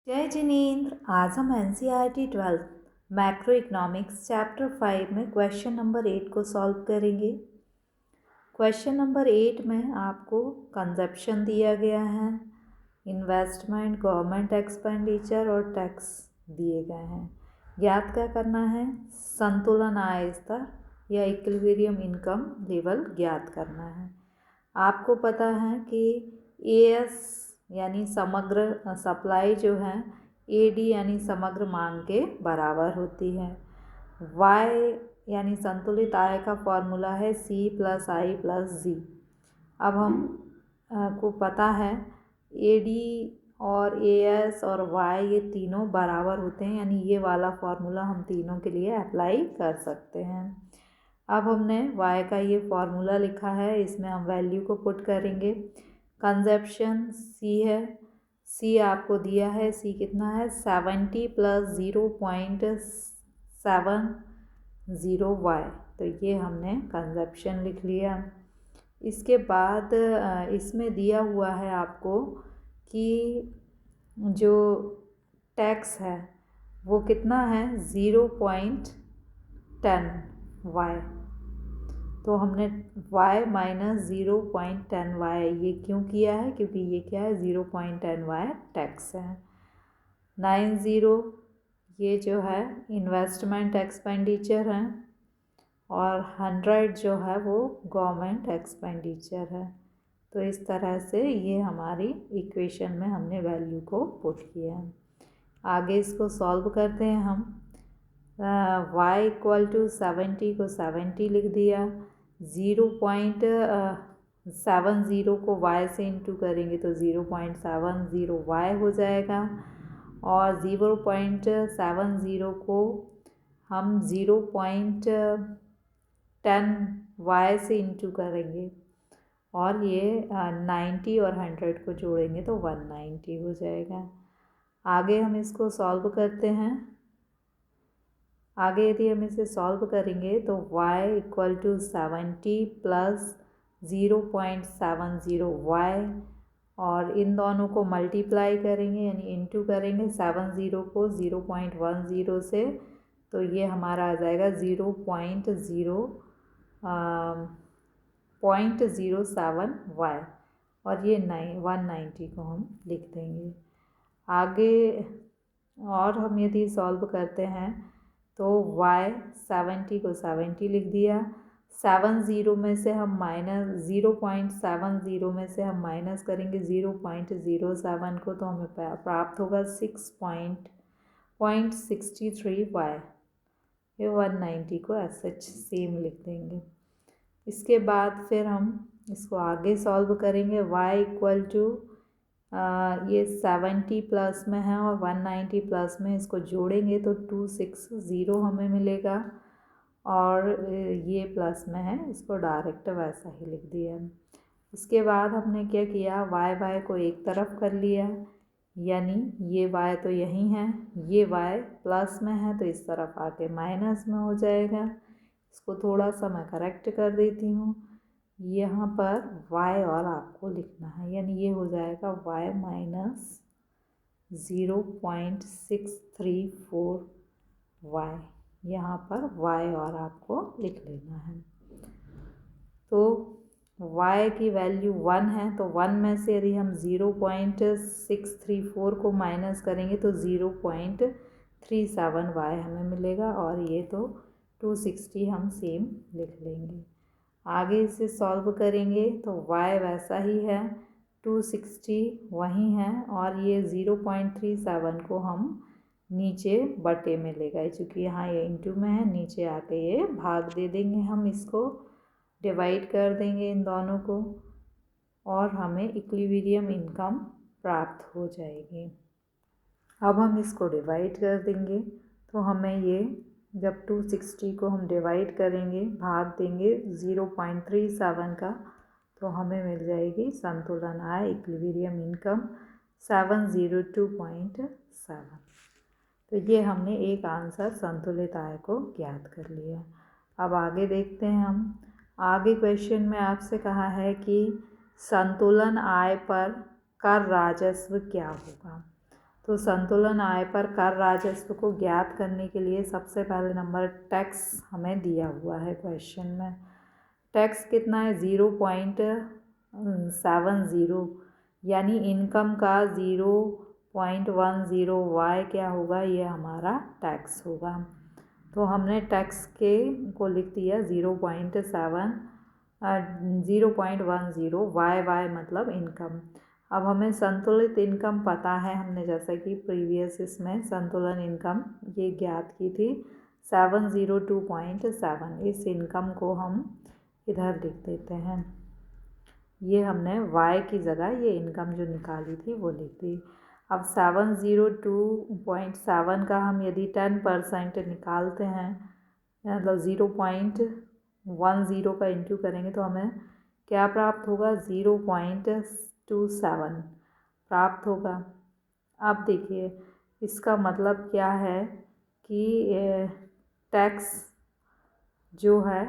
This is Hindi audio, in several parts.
जय जिनेन्द्र। आज हम NCERT 12th macro economics chapter 5 में क्वेश्चन नंबर 8 को सॉल्व करेंगे। क्वेश्चन नंबर 8 में आपको कंजप्शन दिया गया है, इन्वेस्टमेंट, गवर्नमेंट एक्सपेंडिचर और टैक्स दिए गए हैं। ज्ञात क्या करना है? संतुलन आय स्तर या इक्विलिब्रियम इनकम लेवल ज्ञात करना है। आपको पता है कि AS यानी समग्र सप्लाई जो है AD यानी समग्र मांग के बराबर होती है। Y यानी संतुलित आय का फॉर्मूला है C + I + G। अब हम को पता है AD और AS और Y ये तीनों बराबर होते हैं, यानी ये वाला फॉर्मूला हम तीनों के लिए अप्लाई कर सकते हैं। अब हमने Y का ये फॉर्मूला लिखा है, इसमें हम वैल्यू को पुट करेंगे। कंजप्शन C है, C आपको दिया है, C कितना है 70 + 0.70Y, तो ये हमने कंजप्शन लिख लिया। इसके बाद इसमें दिया हुआ है आपको कि जो टैक्स है वो कितना है 0.10Y, तो हमने y - 0.10y ये क्यों किया है? क्योंकि ये क्या है 0.10y टैक्स है। 90 ये जो है इन्वेस्टमेंट एक्सपेंडिचर है और 100 जो है वो गवर्नमेंट एक्सपेंडिचर है। तो इस तरह से ये हमारी इक्वेशन में हमने वैल्यू को पुट किया है। आगे इसको सॉल्व करते हैं हम। y = 70 को 70 लिख दिया, 0.70 को y से इंटू करेंगे तो 0.70y हो जाएगा, और 0.70 को हम 0.10y से इंटू करेंगे और ये 90 और 100 को जोड़ेंगे तो 190 हो जाएगा। आगे हम इसको सॉल्व करते हैं। आगे यदि हम इसे सॉल्व करेंगे तो y = 70 + 0.70y, और इन दोनों को मल्टीप्लाई करेंगे यानी इंटू करेंगे 70 को 0.10 से, तो ये हमारा आ जाएगा 0.07y, और ये 190 को हम लिख देंगे। आगे और हम यदि सॉल्व करते हैं तो y 70 को 70 लिख दिया, 70 में से हम -0.70 में से हम माइनस करेंगे 0.07 को, तो हमें प्राप्त होगा 6.63y। ये 190 को सच सेम लिख देंगे। इसके बाद फिर हम इसको आगे सॉल्व करेंगे। y = ये 70 प्लस में है और 190 प्लस में, इसको जोड़ेंगे तो 260 हमें मिलेगा, और ये प्लस में है, इसको डायरेक्ट वैसा ही लिख दिया। इसके बाद हमने क्या किया, y को एक तरफ कर लिया, यानी ये y तो यहीं है, ये y प्लस में है तो इस तरफ आके माइनस में हो जाएगा। इसको थोड़ा सा मैं करेक्ट कर देती हूँ, यहाँ पर y और आपको लिखना है, यानी ये हो जाएगा y - 0.634y, यहाँ पर y और आपको लिख लेना है। तो y की वैल्यू 1 है, तो 1 में से यदि हम 0.634 को माइनस करेंगे तो 0.37y हमें मिलेगा, और ये तो 260 हम सेम लिख लेंगे। आगे इसे सॉल्व करेंगे तो y वैसा ही है, 260 वहीं है, और ये 0.37 को हम नीचे बटे में ले गए, चूँकि यहाँ ये इंटू में है, नीचे आके ये भाग दे देंगे, हम इसको डिवाइड कर देंगे इन दोनों को, और हमें इक्विलिब्रियम इनकम प्राप्त हो जाएगी। अब हम इसको डिवाइड कर देंगे तो हमें ये, जब 260 को हम डिवाइड करेंगे, भाग देंगे 0.37 का, तो हमें मिल जाएगी संतुलन आय इक्विलिब्रियम इनकम 702.7। तो ये हमने एक आंसर संतुलित आय को ज्ञात कर लिया। अब आगे देखते हैं हम। आगे क्वेश्चन में आपसे कहा है कि संतुलन आय पर कर राजस्व क्या होगा। तो संतुलन आय पर कर राजस्व को ज्ञात करने के लिए सबसे पहले नंबर टैक्स हमें दिया हुआ है क्वेश्चन में। टैक्स कितना है 0.70, यानी इनकम का 0.10 y क्या होगा, ये हमारा टैक्स होगा। तो हमने टैक्स के को लिख दिया 0.10 y मतलब इनकम। अब हमें संतुलित इनकम पता है, हमने जैसा कि प्रीवियस इसमें संतुलन इनकम ये ज्ञात की थी 702.7। इस इनकम को हम इधर लिख देते हैं, ये हमने y की जगह ये इनकम जो निकाली थी वो लिख दी। अब 702.7 का हम यदि 10% निकालते हैं, मतलब 0.10 का इंटू करेंगे तो हमें क्या प्राप्त होगा, 0.27 प्राप्त होगा। अब देखिए इसका मतलब क्या है कि टैक्स जो है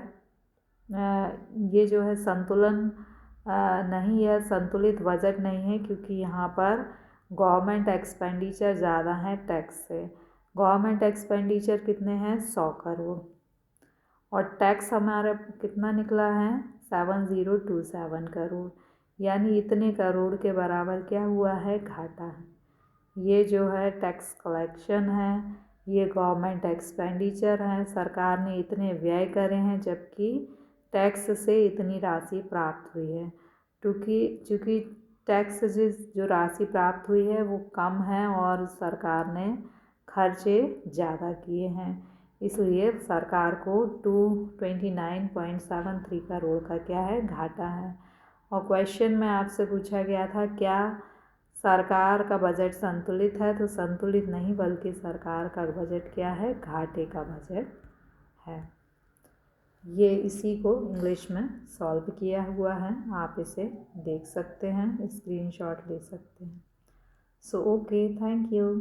ये जो है संतुलन नहीं है, संतुलित बजट नहीं है, क्योंकि यहाँ पर गवर्नमेंट एक्सपेंडिचर ज़्यादा है टैक्स से। गवर्नमेंट एक्सपेंडिचर कितने हैं 100 करोड़, और टैक्स हमारा कितना निकला है 7027 करोड़, यानी इतने करोड़ के बराबर क्या हुआ है, घाटा है। ये जो है टैक्स कलेक्शन है, ये गवर्नमेंट एक्सपेंडिचर है, सरकार ने इतने व्यय करे हैं जबकि टैक्स से इतनी राशि प्राप्त हुई है। चूँकि टैक्स जो राशि प्राप्त हुई है वो कम है और सरकार ने खर्चे ज़्यादा किए हैं, इसलिए सरकार को 229.73 करोड़ का क्या है, घाटा है। और क्वेश्चन में आपसे पूछा गया था क्या सरकार का बजट संतुलित है, तो संतुलित नहीं बल्कि सरकार का बजट क्या है, घाटे का बजट है। ये इसी को इंग्लिश में सॉल्व किया हुआ है, आप इसे देख सकते हैं, स्क्रीनशॉट ले सकते हैं। So okay, thank you.